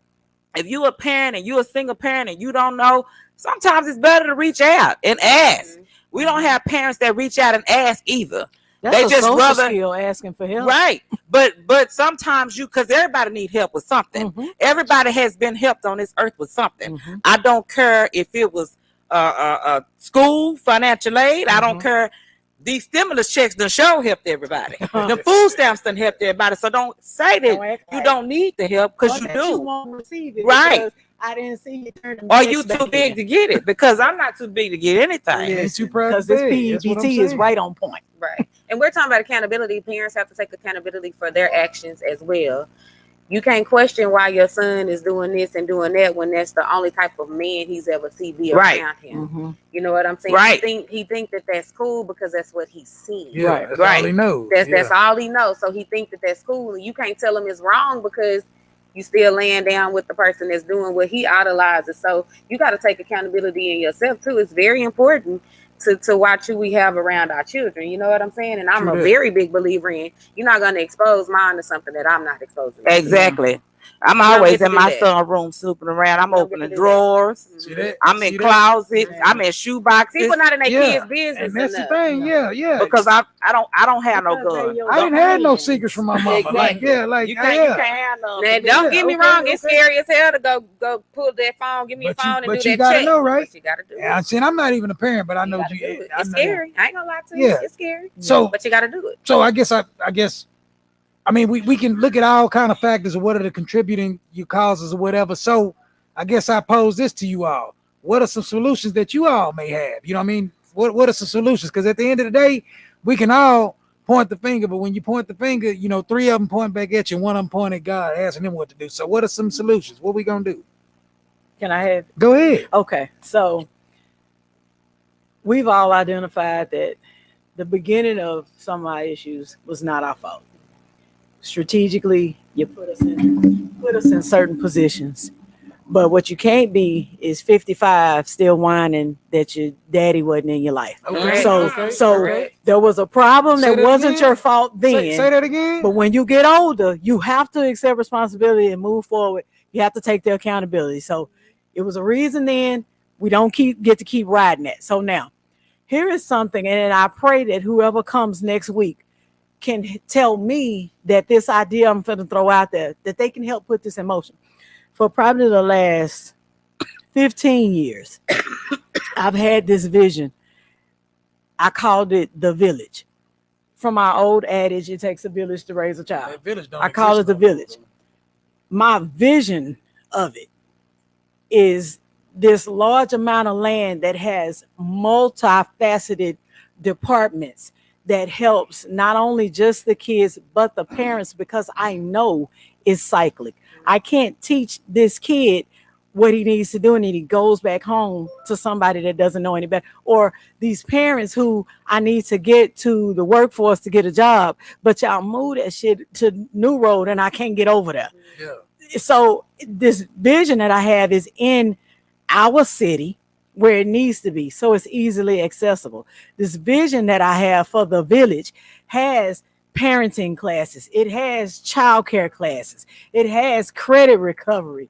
if you a parent and you a single parent and you don't know, sometimes it's better to reach out and ask. We don't have parents that reach out and ask either. That's They a just social rather skill, asking for help. right. But sometimes because everybody need help with something. Mhm. Everybody has been helped on this earth with something. Mhm. I don't care if it was school, financial aid. I don't care. These stimulus checks done show helped everybody. The food stamps done helped everybody. So don't say that Don't act you like- don't need the help, because you Or that You do. won't receive it, Right. because I didn't see you turn them Or checks you back too big in. to get it, because I'm not too big to get anything. Yeah, it's too proud Because to this beg. That's what I'm PEBT is saying. right on point. Right. And we're talking about accountability. Parents have to take accountability for their actions as well. You can't question why your son is doing this and doing that when that's the only type of man he's ever seen be Right. around him. Mm-hmm. You know what I'm saying? Right. He think that that's cool because that's what he's seen. Yeah, Right. that's Right. all he knows. That's all he knows. So he think that that's cool, and you can't tell him it's wrong because you still laying down with the person that's doing what he idolizes. So you got to take accountability in yourself too. It's very important to watch who we have around our children. You know what I'm saying? And I'm True a that. very big believer in you're not going to expose mine to something that I'm not exposing. Exactly. I'm don't always get to in do my that. son's room snooping around. I'm You don't get opening to do that. drawers. See that? I'm See in that? closets. I'm in shoe boxes. People not in their Yeah. kids' business And that's enough. the thing. Yeah. because I don't have no Because they gun. your I didn't have no friends. secrets from my mama. Like, Exactly. yeah, like, You yeah. can't have none. Now, from me. don't get me okay, wrong. It's okay. scary as hell to go pull that phone, give me a But you- phone, and but do you that gotta check. know, right? But you gotta do Yeah, it. I'm saying I'm not even a parent, but I know gotta you. do it. I It's know. scary. I ain't gonna lie to you. Yeah. It's scary. So, But you gotta do it. so I guess, I mean, we can look at all kind of factors of what are the contributing causes or whatever. So, I guess I pose this to you all: what are some solutions that you all may have? You know what I mean? What are some solutions? Because at the end of the day, we can all point the finger, but when you point the finger, you know, 3 of them point back at you, and 1 of them point at God, asking him what to do. So, what are some solutions? What we gonna do? Can I have? Go ahead. Okay, so we've all identified that the beginning of some of our issues was not our fault. Strategically, you put us in certain positions. But what you can't be is 55 still whining that your daddy wasn't in your life. Okay. So okay, so okay. there was a problem Say that that wasn't again. your fault then. Say that again. But when you get older, you have to accept responsibility and move forward. You have to take the accountability. So it was a reason then. We don't get to keep riding it. So now, here is something, and I pray that whoever comes next week can tell me that this idea I'm going to throw out there, that they can help put this in motion. For probably the last 15 years, I've had this vision. I called it the village. From our old adage, it takes a village to raise a child. That village don't I call it exist the no more. village. My vision of it is this large amount of land that has multifaceted departments that helps not only just the kids, but the parents, because I know it's cyclic. I can't teach this kid what he needs to do, and he goes back home to somebody that doesn't know any better. Or these parents who I need to get to the workforce to get a job, but y'all move that shit to New Road and I can't get over there. Yeah. So this vision that I have is in our city where it needs to be, so it's easily accessible. This vision that I have for the village has parenting classes, it has childcare classes, it has credit recovery,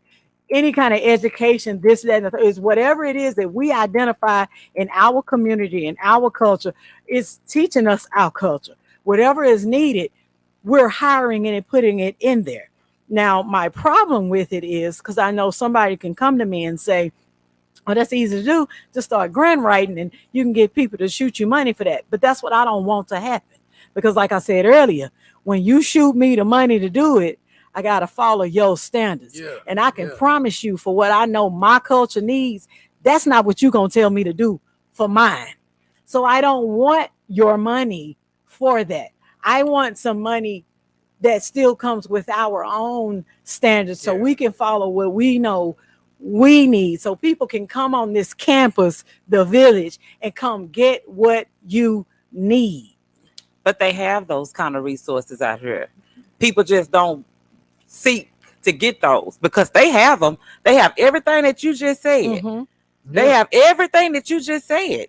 any kind of education, this, that, and the third, is whatever it is that we identify in our community, in our culture, it's teaching us our culture. Whatever is needed, we're hiring and putting it in there. Now, my problem with it is, because I know somebody can come to me and say, oh, that's easy to do, just start grant writing and you can get people to shoot you money for that. But that's what I don't want to happen. Because like I said earlier, when you shoot me the money to do it, I got to follow your standards. Yeah, and I can promise you, for what I know my culture needs, that's not what you're going to tell me to do for mine. So I don't want your money for that. I want some money that still comes with our own standards, so we can follow what we know we need, so people can come on this campus, the village, and come get what you need. But they have those kind of resources out here. People just don't seek to get those because they have them. They have everything that you just said. Mm-hmm. They have everything that you just said.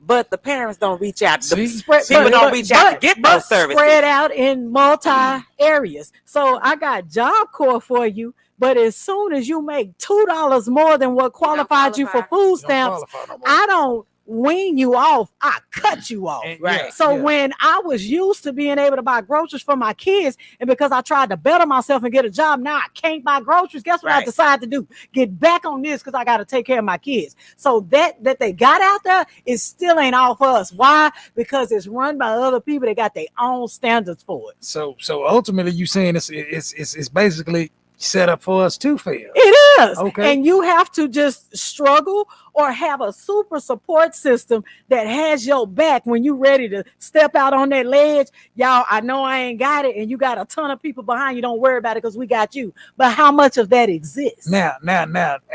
But the parents don't reach out. People don't reach out to get those services. Spread out in multi areas. So I got Job Corps for you, but as soon as you make $2 more than what qualified you for food stamps, I don't wean you off, I cut you off. Right. So when I was used to being able to buy groceries for my kids, and because I tried to better myself and get a job, now I can't buy groceries. Guess what I decided to do? Get back on this because I got to take care of my kids. So that they got out there, it still ain't all for us. Why? Because it's run by other people that got their own standards for it. So ultimately, you saying it's basically set up for us to fail. It is. Okay. And you have to just struggle or have a super support system that has your back when you're ready to step out on that ledge. Y'all, I know I ain't got it, and you got a ton of people behind you. Don't worry about it because we got you. But how much of that exists? Now,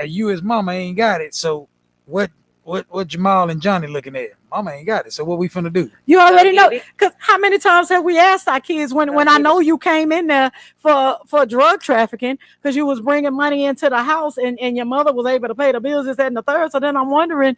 you as mama ain't got it. So what Jamal and Johnny looking at? Mama ain't got it. So what we finna do? You already know. Because how many times have we asked our kids when I know you came in there for drug trafficking because you was bringing money into the house and your mother was able to pay the bills, this, that, and the third. So then I'm wondering,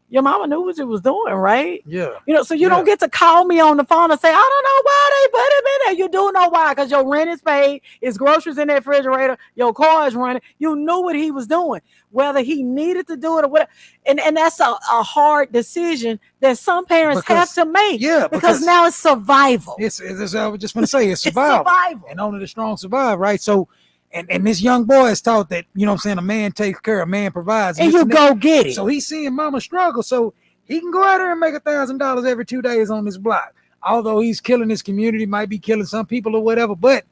Your mama knew what you was doing, right? Yeah. You know, so you don't get to call me on the phone and say, I don't know why they put him in there. You do know why, because your rent is paid, his groceries in that refrigerator, your car is running. You knew what he was doing, whether he needed to do it or whatever. And that's a hard decision that some parents have to make. Yeah, because now it's survival. It's I was just going to say, it's survival. It's survival. And only the strong survive, right? So, and this young boy is taught that, you know what I'm saying, a man takes care, a man provides. And you go get it. So he's seeing mama struggle. So he can go out there and make $1,000 every 2 days on this block. Although he's killing his community, might be killing some people or whatever, but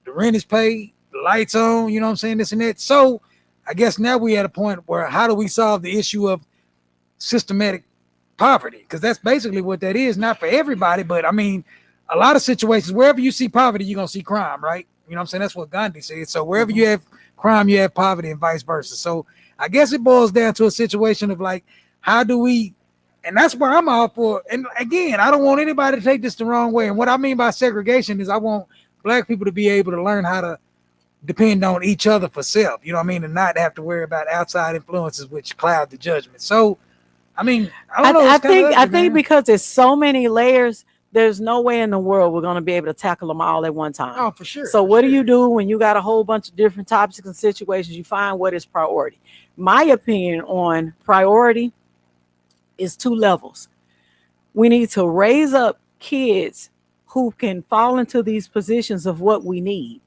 the rent is paid, the lights on, you know what I'm saying, this and that. So I guess now we at a point where how do we solve the issue of systematic poverty? Because that's basically what that is, not for everybody, but I mean, a lot of situations, wherever you see poverty, you're going to see crime, right? You know what I'm saying? That's what Gandhi said. So wherever you have crime, you have poverty and vice versa. So I guess it boils down to a situation of like, how do we, and that's where I'm all for. And again, I don't want anybody to take this the wrong way. And what I mean by segregation is I want black people to be able to learn how to depend on each other for self, you know what I mean? And not have to worry about outside influences which cloud the judgment. So, I mean, I don't know. I think because there's so many layers, there's no way in the world we're going to be able to tackle them all at one time. Oh, for sure. So what do you do when you got a whole bunch of different topics and situations? You find what is priority. My opinion on priority is 2 levels. We need to raise up kids who can fall into these positions of what we need.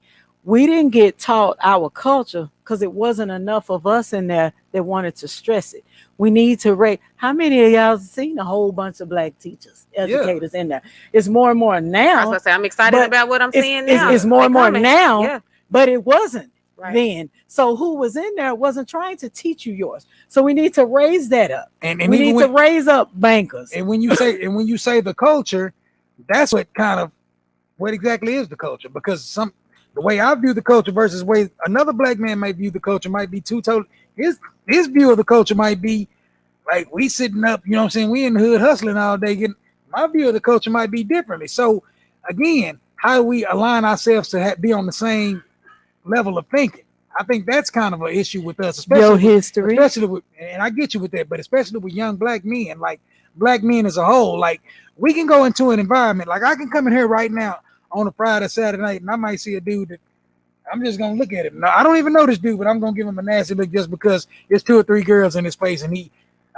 We didn't get taught our culture because it wasn't enough of us in there that wanted to stress it. We need to rate. How many of y'all seen a whole bunch of black teachers, educators in there? It's more and more now. I was gonna say I'm excited about what I'm seeing now. It's more and more now, Yeah. but it wasn't Right. then. So who was in there wasn't trying to teach you yours. So we need to raise that up. And we need to raise up bankers. And when you say the culture, that's what exactly is the culture, because the way I view the culture versus the way another black man might view the culture might be two totally. His view of the culture might be like we sitting up, you know what I'm saying? We in the hood hustling all day. My view of the culture might be differently. So again, how do we align ourselves to be on the same level of thinking? I think that's kind of an issue with us, especially with, and I get you with that, but especially with young black men, like black men as a whole. Like we can go into an environment, like I can come in here right now on a Friday, Saturday night, and I might see a dude that I'm just gonna look at him. Now, I don't even know this dude, but I'm gonna give him a nasty look just because there's 2 or 3 girls in his face, and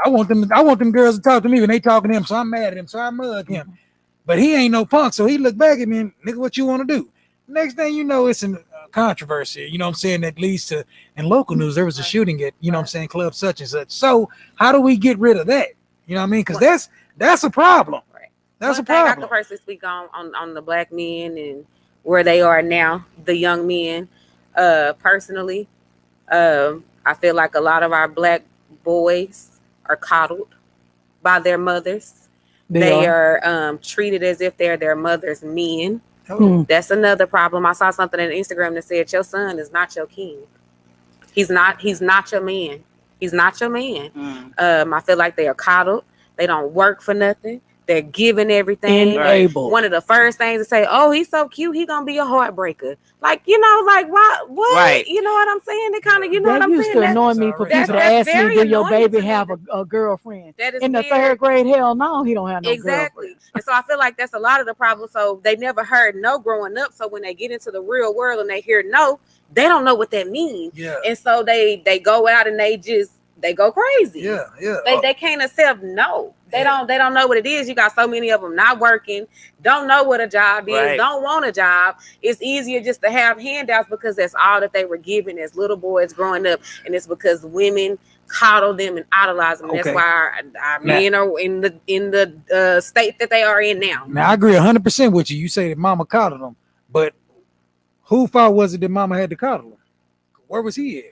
I want them girls to talk to me when they talking to him, so I'm mad at him, so I mug him. But he ain't no punk, so he look back at me and nigga, what you want to do? Next thing you know, it's a controversy, you know what I'm saying, that leads to, in local news, there was a shooting at, you know what I'm saying, club such and such. So how do we get rid of that? You know what I mean? Because that's a problem. Right. That's a problem. I could personally speak on the black men and where they are now, the young men. Personally, I feel like a lot of our black boys are coddled by their mothers. They are treated as if they're their mother's men. That's another problem. I saw something on Instagram that said your son is not your king. He's not your man. He's not your man. I feel like they are coddled. They don't work for nothing. They're giving everything. One of the first things to say, oh, he's so cute, he's gonna be a heartbreaker. Like, you know, like what? Right. You know what I'm saying? They kind of, you know what I'm saying? That used to annoy me for people to ask me, do your baby have a girlfriend? That is in the weird. 3rd grade, hell no, he don't have no Exactly. girlfriend. And so I feel like that's a lot of the problem. So they never heard no growing up. So when they get into the real world and they hear no, they don't know what that means. Yeah. And so they go out and they go crazy. Yeah. They can't accept no. They don't know what it is. You got so many of them not working, don't know what a job is, don't want a job. It's easier just to have handouts because that's all that they were given as little boys growing up. And it's because women coddle them and idolize them. That's why our men are in the state that they are in now. Now I agree 100% with you. You say that mama coddled them, but who fault was it that mama had to coddle him? Where was he at?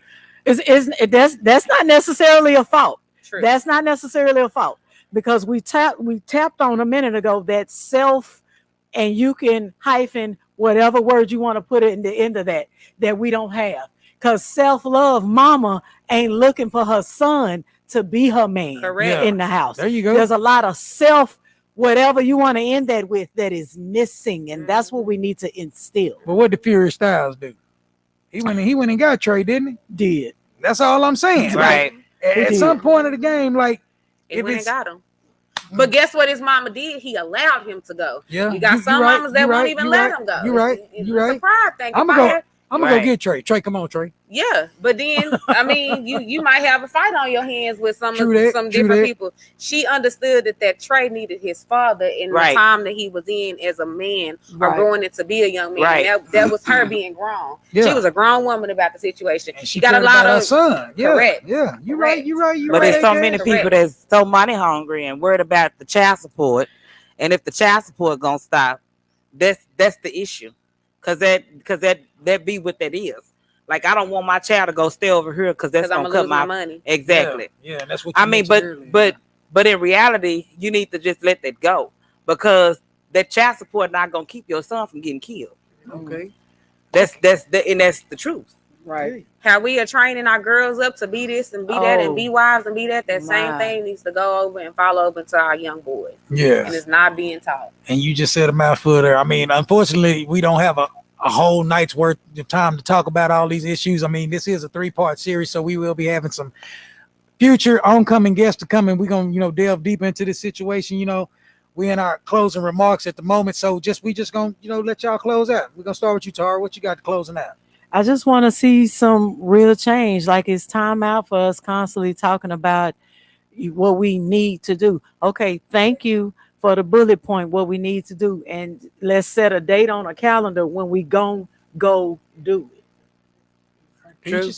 That's not necessarily a fault. True. That's not necessarily a fault because we tapped on a minute ago that self, and you can hyphen whatever word you want to put it in the end of that we don't have, because self-love mama ain't looking for her son to be her man in the house. There you go. There's a lot of self, whatever you want to end that with, that is missing, and that's what we need to instill. But what did Furious Styles do? He went and got Trey, didn't he? Did. That's all I'm saying. Right. Like, at some point of the game, like He went and got him. But guess what his mama did? He allowed him to go. Yeah, you got some right, mamas that won't even let him go. You're right. It's You're right. a pride thing. I'm gonna go get Trey. Trey, come on, Trey. Yeah, but then I mean, you might have a fight on your hands with some different people. She understood that Trey needed his father in the time that he was in as a man or growing into be a young man. Right. That was her being grown. Yeah. She was a grown woman about the situation. And she got a lot of son. Yeah, correct. Yeah, you're right. But there's so many people that's so money hungry and worried about the child support, and if the child support gonna stop, that's the issue, cause that be what that is. Like, I don't want my child to go stay over here because that's gonna cut my money. Exactly. Yeah, that's what I mean. But in reality, you need to just let that go, because that child support not gonna keep your son from getting killed. Okay. That's the truth. Right. How we are training our girls up to be this and be that and be wives and be that. That same thing needs to go over and follow over to our young boys. Yeah. And it's not being taught. And you just said a mouthful there. I mean, unfortunately, we don't have a whole night's worth of time to talk about all these issues. I mean, this is a 3-part series, so we will be having some future oncoming guests to come, and we're gonna, delve deeper into this situation. We in our closing remarks at the moment, so we just gonna, let y'all close out. We're gonna start with you, Tara. What you got to closing out? I just want to see some real change. Like, it's time out for us constantly talking about what we need to do. Okay, thank you for the bullet point, what we need to do. And let's set a date on a calendar when we go do it. True.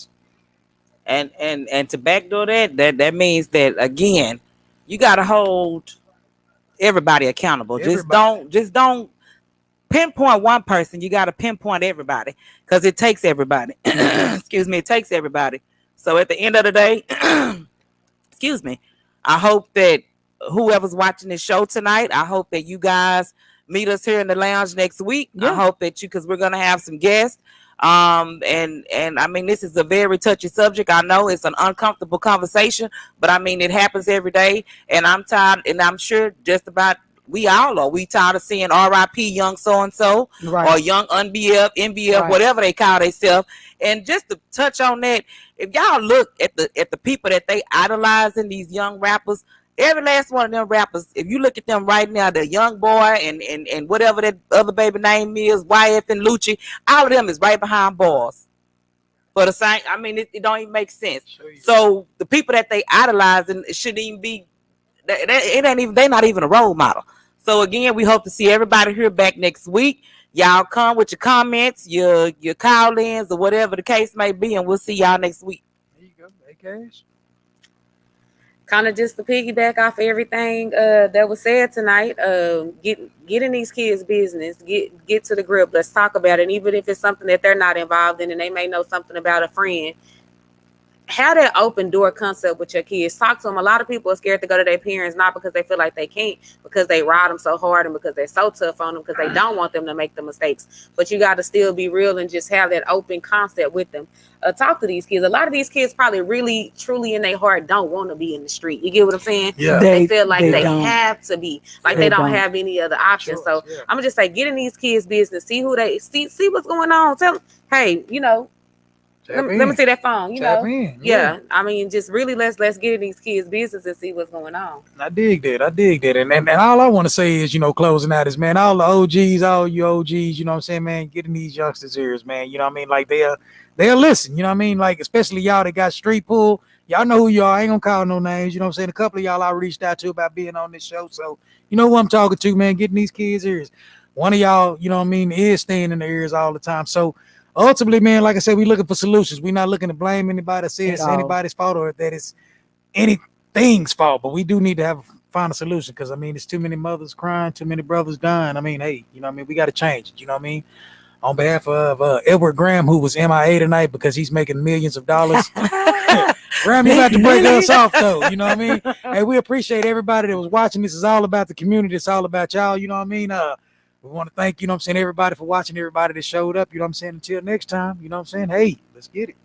And to backdoor that means that, again, you got to hold everybody accountable. Just don't pinpoint one person. You got to pinpoint everybody, because it takes everybody. Excuse me, it takes everybody. So at the end of the day, excuse me, I hope that whoever's watching this show tonight, I hope that you guys meet us here in the lounge next week. Yeah. I hope that because we're gonna have some guests. And I mean, this is a very touchy subject. I know it's an uncomfortable conversation, but I mean, it happens every day, and I'm tired, and I'm sure just about we all are. We tired of seeing R.I.P. young so-and-so or young NBF, whatever they call themselves. And just to touch on that, if y'all look at the people that they idolize in these young rappers, every last one of them rappers, if you look at them right now, the young boy and whatever that other baby name is, YF and Lucci, all of them is right behind bars. For the same, I mean, it don't even make sense. So the people that they idolize, and it shouldn't even be, they're not even a role model. So again, we hope to see everybody here back next week. Y'all come with your comments, your call-ins, or whatever the case may be, and we'll see y'all next week. There you go. Hey, Cash. Kind of just to piggyback off everything that was said tonight, get in these kids' business, get to the grip. Let's talk about it. And even if it's something that they're not involved in and they may know something about a friend, have that open door concept with your kids. Talk to them. A lot of people are scared to go to their parents, not because they feel like they can't, because they ride them so hard and because they're so tough on them, because they don't want them to make the mistakes. But you got to still be real and just have that open concept with them. Talk to these kids. A lot of these kids probably really, truly in their heart don't want to be in the street. You get what I'm saying? Yeah. They feel like they have to be. Like they don't have any other options. So I'm gonna just say, get in these kids' business. See who they see what's going on. Tell them, hey, let me see that phone. Yeah. I mean, just really let's get in these kids' business and see what's going on. I dig that. And all I want to say is, closing out is, man, all the OGs, all you OGs, you know what I'm saying, man, get in these youngsters' ears, man. You know what I mean? Like they'll listen, you know what I mean? Like, especially y'all that got street pull. Y'all know who y'all. I ain't gonna call no names, you know what I'm saying? A couple of y'all I reached out to about being on this show. So you know who I'm talking to, man. Get in these kids' ears. One of y'all, you know what I mean, is staying in the ears all the time. So ultimately, man, like I said, we looking for solutions. We're not looking to blame anybody, say it's anybody's fault or that it's anything's fault, but we do need to find a solution, because I mean, there's too many mothers crying, too many brothers dying. I mean, hey, you know what I mean? We got to change it, you know what I mean? On behalf of Edward Graham, who was MIA tonight because he's making millions of dollars. Graham, you got to break us off, though, you know what I mean? Hey, we appreciate everybody that was watching. This is all about the community. It's all about y'all, you know what I mean? We want to thank, you know what I'm saying, everybody for watching, everybody that showed up, you know what I'm saying? Until next time, you know what I'm saying? Hey, let's get it.